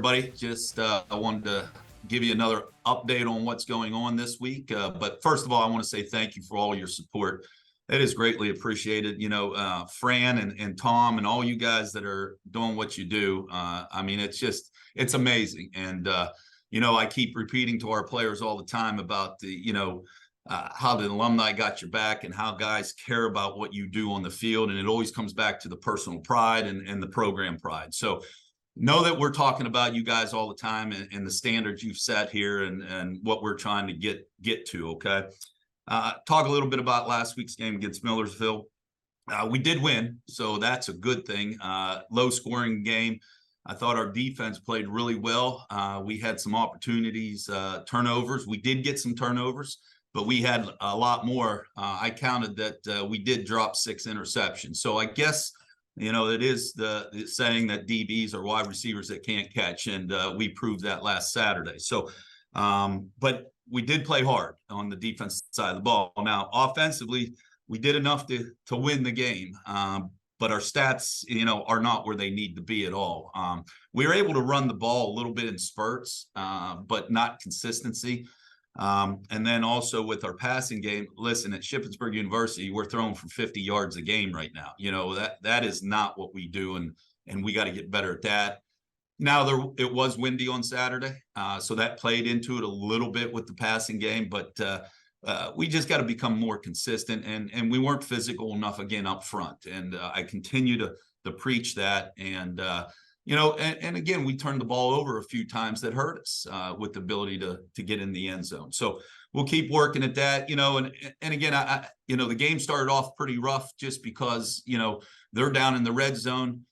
everybody. Just I wanted to give you another update on what's going on this week. But first of all, I want to say thank you for all your support. It is greatly appreciated. Fran and Tom and all you guys that are doing what you do. I mean, it's amazing. And, I keep repeating to our players all the time about how the alumni got your back and how guys care about what you do on the field. And it always comes back to the personal pride and the program pride. So know that we're talking about you guys all the time and the standards you've set here and what we're trying to get to. Okay. Talk a little bit about last week's game against Millersville. We did win, so that's a good thing. Low scoring game. I thought our defense played really well. We had some opportunities, turnovers. We did get some turnovers, but we had a lot more. I counted that we did drop 6 interceptions. So I guess, it is the saying that DBs are wide receivers that can't catch, and we proved that last Saturday. So, but we did play hard on the defensive side of the ball. Now, offensively, we did enough to win the game, but our stats, are not where they need to be at all. We were able to run the ball a little bit in spurts, but not consistency. And then also with our passing game, listen, at Shippensburg University, we're throwing for 50 yards a game right now. That is not what we do, and we got to get better at that. Now, it was windy on Saturday, so that played into it a little bit with the passing game, but we just got to become more consistent, and we weren't physical enough again up front. And I continue to preach that. And and again, we turned the ball over a few times that hurt us with the ability to get in the end zone. So we'll keep working at that, and again, I the game started off pretty rough just because, they're down in the red zone.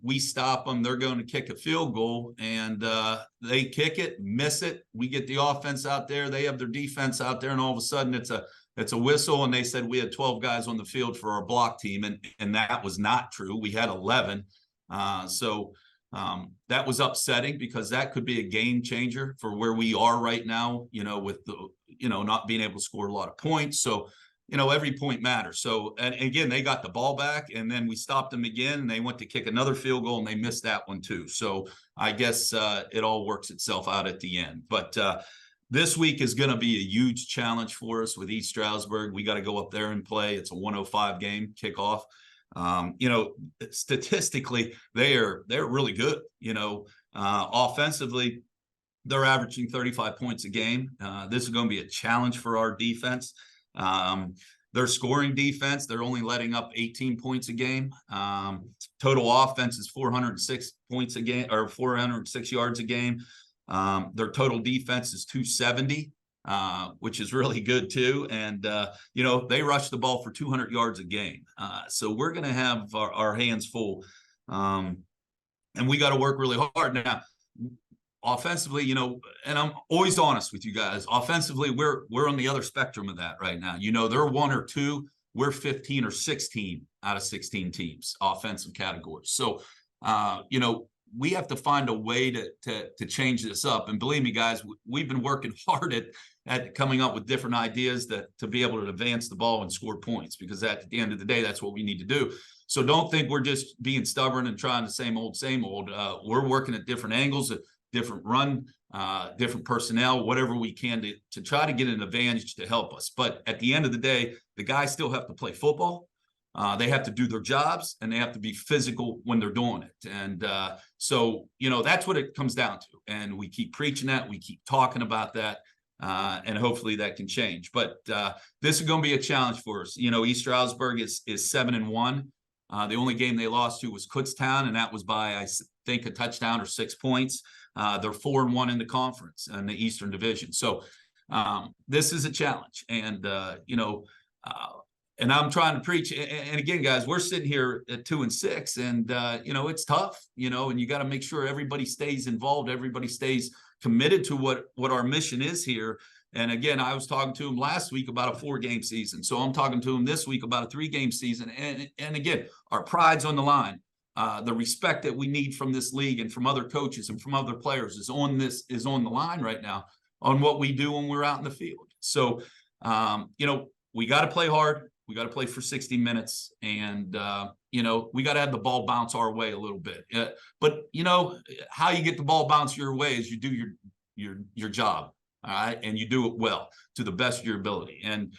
We stop them. They're going to kick a field goal, and they kick it, miss it. We get the offense out there. They have their defense out there, and all of a sudden it's a whistle. And they said we had 12 guys on the field for our block team, and that was not true. We had 11. So that was upsetting because that could be a game changer for where we are right now, with the, not being able to score a lot of points. So, every point matters. So, and again, they got the ball back, and then we stopped them again, and they went to kick another field goal, and they missed that one too. So I guess it all works itself out at the end. But this week is going to be a huge challenge for us with East Stroudsburg. We got to go up there and play. It's a 105 game kickoff. Statistically, they're really good. Offensively, they're averaging 35 points a game. This is going to be a challenge for our defense. Their scoring defense, they're only letting up 18 points a game. Total offense is 406 points a game, or 406 yards a game. Their total defense is 270, which is really good too. And, they rush the ball for 200 yards a game. So we're going to have our hands full. And we got to work really hard. Now, offensively, and I'm always honest with you guys, offensively, we're on the other spectrum of that right now. They're 1 or 2, we're 15 or 16 out of 16 teams, offensive categories. So, we have to find a way to change this up. And believe me, guys, we've been working hard at coming up with different ideas to be able to advance the ball and score points, because at the end of the day, that's what we need to do. So don't think we're just being stubborn and trying the same old. We're working at different angles, different run, different personnel, whatever we can to try to get an advantage to help us. But at the end of the day, the guys still have to play football. They have to do their jobs, and they have to be physical when they're doing it. And so, that's what it comes down to. And we keep preaching that. We keep talking about that. And hopefully that can change. But this is going to be a challenge for us. East Stroudsburg is 7-1. The only game they lost to was Kutztown, and that was by, I think, a touchdown or 6 points. They're 4-1 in the conference in the Eastern Division. So this is a challenge. And, and I'm trying to preach. And again, guys, we're sitting here at 2-6, and, it's tough, and you got to make sure everybody stays involved. Everybody stays committed to what our mission is here. And again, I was talking to him last week about a 4-game season. So I'm talking to him this week about a 3-game season. And again, our pride's on the line. The respect that we need from this league and from other coaches and from other players is on the line right now on what we do when we're out in the field. So, we got to play hard. We got to play for 60 minutes. And, we got to have the ball bounce our way a little bit. But how you get the ball bounce your way is you do your job, all right, and you do it well to the best of your ability. And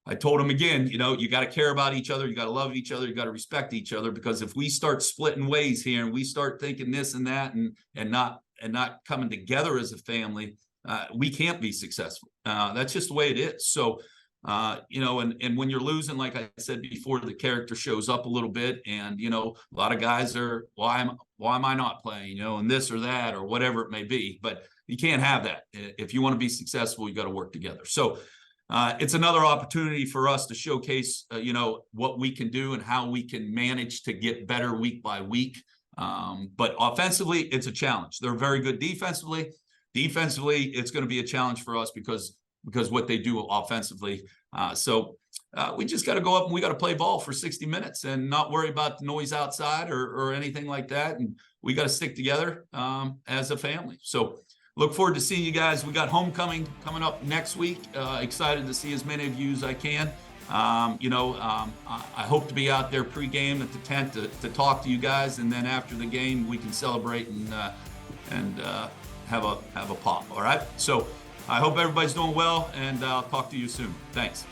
I told him again, you got to care about each other, you got to love each other, you got to respect each other, because if we start splitting ways here and we start thinking this and that and not coming together as a family, we can't be successful. That's just the way it is. So. And when you're losing, like I said before, the character shows up a little bit, and a lot of guys are, why am I not playing, and this or that or whatever it may be. But you can't have that. If you want to be successful, you got to work together. So it's another opportunity for us to showcase what we can do and how we can manage to get better week by week. But offensively, it's a challenge. They're very good defensively. Defensively, it's going to be a challenge for us because what they do offensively. So we just got to go up and we got to play ball for 60 minutes and not worry about the noise outside or anything like that. And we got to stick together as a family. So look forward to seeing you guys. We got homecoming coming up next week. Excited to see as many of you as I can. I hope to be out there pregame at the tent to talk to you guys. And then after the game, we can celebrate and have a pop. All right. So I hope everybody's doing well, and I'll talk to you soon. Thanks.